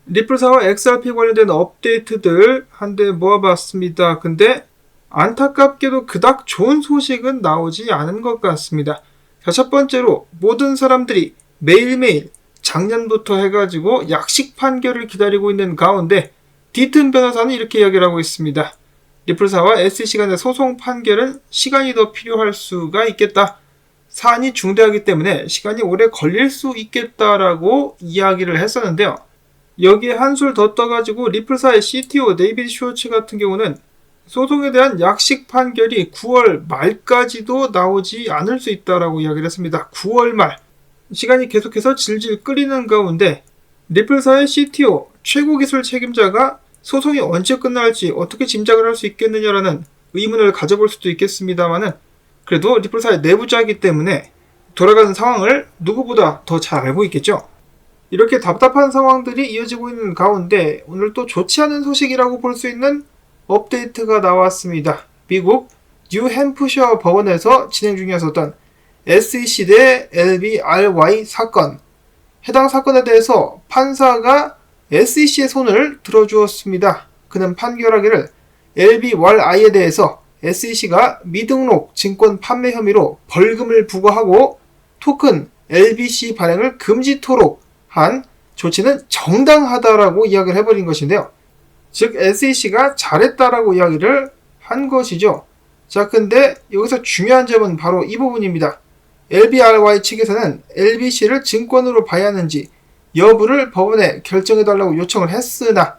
리플사와 XRP 관련된 업데이트들 한데 모아봤습니다. 근데 안타깝게도 그닥 좋은 소식은 나오지 않은 것 같습니다. 자, 첫 번째로 모든 사람들이 매일매일 작년부터 해가지고 약식 판결을 기다리고 있는 가운데 디튼 변호사는 이렇게 이야기를 하고 있습니다. 리플사와 SEC 간의 소송 판결은 시간이 더 필요할 수가 있겠다. 사안이 중대하기 때문에 시간이 오래 걸릴 수 있겠다라고 이야기를 했었는데요. 여기에 한술 더 떠가지고 리플사의 CTO 데이비드 쇼츠 같은 경우는 소송에 대한 약식 판결이 9월 말까지도 나오지 않을 수 있다라고 이야기를 했습니다. 9월 말. 시간이 계속해서 질질 끌리는 가운데 리플사의 CTO 최고 기술 책임자가 소송이 언제 끝날지 어떻게 짐작을 할 수 있겠느냐라는 의문을 가져볼 수도 있겠습니다만은 그래도 리플사의 내부자이기 때문에 돌아가는 상황을 누구보다 더 잘 알고 있겠죠. 이렇게 답답한 상황들이 이어지고 있는 가운데 오늘 또 좋지 않은 소식이라고 볼 수 있는 업데이트가 나왔습니다. 미국 뉴햄프셔 법원에서 진행 중이었었던 SEC 대 LBRY 사건. 해당 사건에 대해서 판사가 SEC의 손을 들어주었습니다. 그는 판결하기를 LBRY에 대해서 SEC가 미등록 증권 판매 혐의로 벌금을 부과하고 토큰 LBC 발행을 금지토록 한 조치는 정당하다라고 이야기를 해버린 것인데요. 즉 SEC가 잘했다라고 이야기를 한 것이죠. 자, 근데 여기서 중요한 점은 바로 이 부분입니다. LBRY 측에서는 LBC를 증권으로 봐야 하는지 여부를 법원에 결정해달라고 요청을 했으나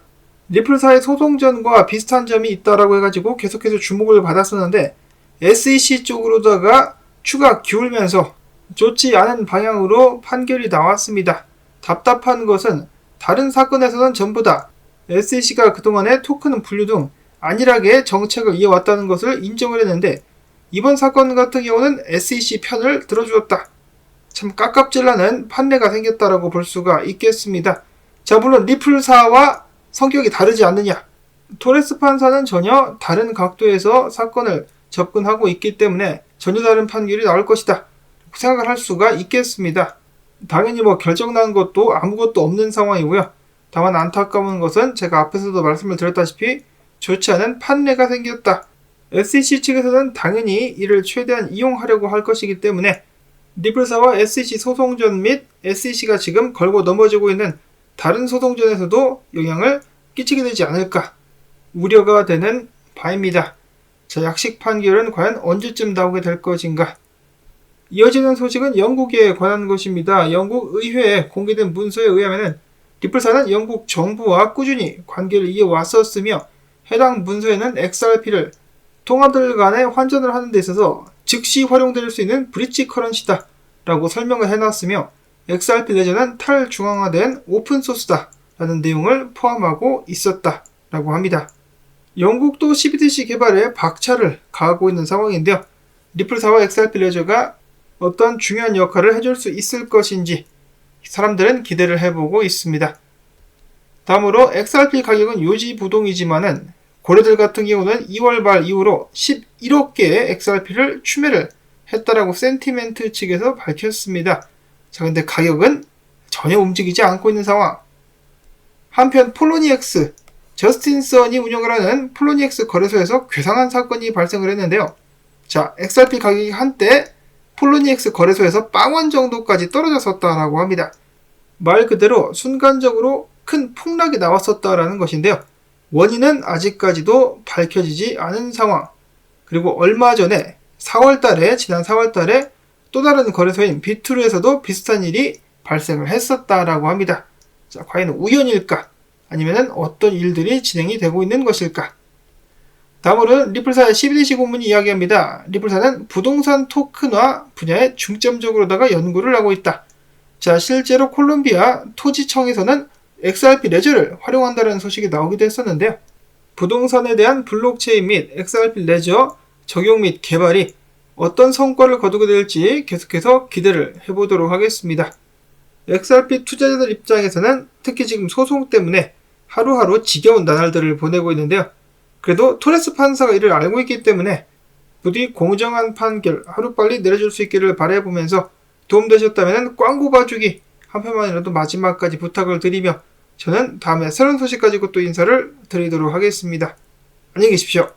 리플사의 소송전과 비슷한 점이 있다라고 해가지고 계속해서 주목을 받았었는데 SEC 쪽으로다가 추가 기울면서 좋지 않은 방향으로 판결이 나왔습니다. 답답한 것은 다른 사건에서는 전부 다 SEC가 그동안의 토큰 분류 등 안일하게 정책을 이어왔다는 것을 인정을 했는데 이번 사건 같은 경우는 SEC 편을 들어주었다. 참 깝깝질나는 판례가 생겼다라고 볼 수가 있겠습니다. 자, 물론 리플사와 성격이 다르지 않느냐. 토레스 판사는 전혀 다른 각도에서 사건을 접근하고 있기 때문에 전혀 다른 판결이 나올 것이다. 생각을 할 수가 있겠습니다. 당연히 결정난 것도 아무것도 없는 상황이고요. 다만 안타까운 것은 제가 앞에서도 말씀을 드렸다시피 좋지 않은 판례가 생겼다. SEC 측에서는 당연히 이를 최대한 이용하려고 할 것이기 때문에 리플사와 SEC 소송전 및 SEC가 지금 걸고 넘어지고 있는 다른 소송전에서도 영향을 끼치게 되지 않을까 우려가 되는 바입니다. 자, 약식 판결은 과연 언제쯤 나오게 될 것인가? 이어지는 소식은 영국에 관한 것입니다. 영국 의회에 공개된 문서에 의하면 리플사는 영국 정부와 꾸준히 관계를 이어왔었으며 해당 문서에는 XRP를 통화들 간의 환전을 하는 데 있어서 즉시 활용될 수 있는 브릿지 커런시다 라고 설명을 해놨으며 XRP 레저는 탈중앙화된 오픈소스다 라는 내용을 포함하고 있었다 라고 합니다. 영국도 CBDC 개발에 박차를 가하고 있는 상황인데요. 리플사와 XRP 레저가 어떤 중요한 역할을 해줄 수 있을 것인지 사람들은 기대를 해보고 있습니다. 다음으로 XRP 가격은 요지부동이지만은 고래들 같은 경우는 2월 말 이후로 11억 개의 XRP를 추매를 했다라고 센티멘트 측에서 밝혔습니다. 자, 근데 가격은 전혀 움직이지 않고 있는 상황. 한편 폴로니엑스, 저스틴 선이 운영을 하는 폴로니엑스 거래소에서 괴상한 사건이 발생을 했는데요. 자, XRP 가격이 한때 폴로니엑스 거래소에서 빵원 정도까지 떨어졌었다라고 합니다. 말 그대로 순간적으로 큰 폭락이 나왔었다라는 것인데요. 원인은 아직까지도 밝혀지지 않은 상황. 그리고 얼마 전에 지난 4월달에 또 다른 거래소인 비트루에서도 비슷한 일이 발생을 했었다라고 합니다. 자, 과연 우연일까? 아니면 어떤 일들이 진행이 되고 있는 것일까? 다음으로는 리플사의 CBDC 고문이 이야기합니다. 리플사는 부동산 토큰화 분야에 중점적으로다가 연구를 하고 있다. 자, 실제로 콜롬비아 토지청에서는 XRP 레저를 활용한다는 소식이 나오기도 했었는데요. 부동산에 대한 블록체인 및 XRP 레저 적용 및 개발이 어떤 성과를 거두게 될지 계속해서 기대를 해보도록 하겠습니다. XRP 투자자들 입장에서는 특히 지금 소송 때문에 하루하루 지겨운 나날들을 보내고 있는데요. 그래도 토레스 판사가 이를 알고 있기 때문에 부디 공정한 판결 하루빨리 내려줄 수 있기를 바라보면서 도움되셨다면 꽝고 봐주기 한 편만이라도 마지막까지 부탁을 드리며 저는 다음에 새로운 소식 가지고 또 인사를 드리도록 하겠습니다. 안녕히 계십시오.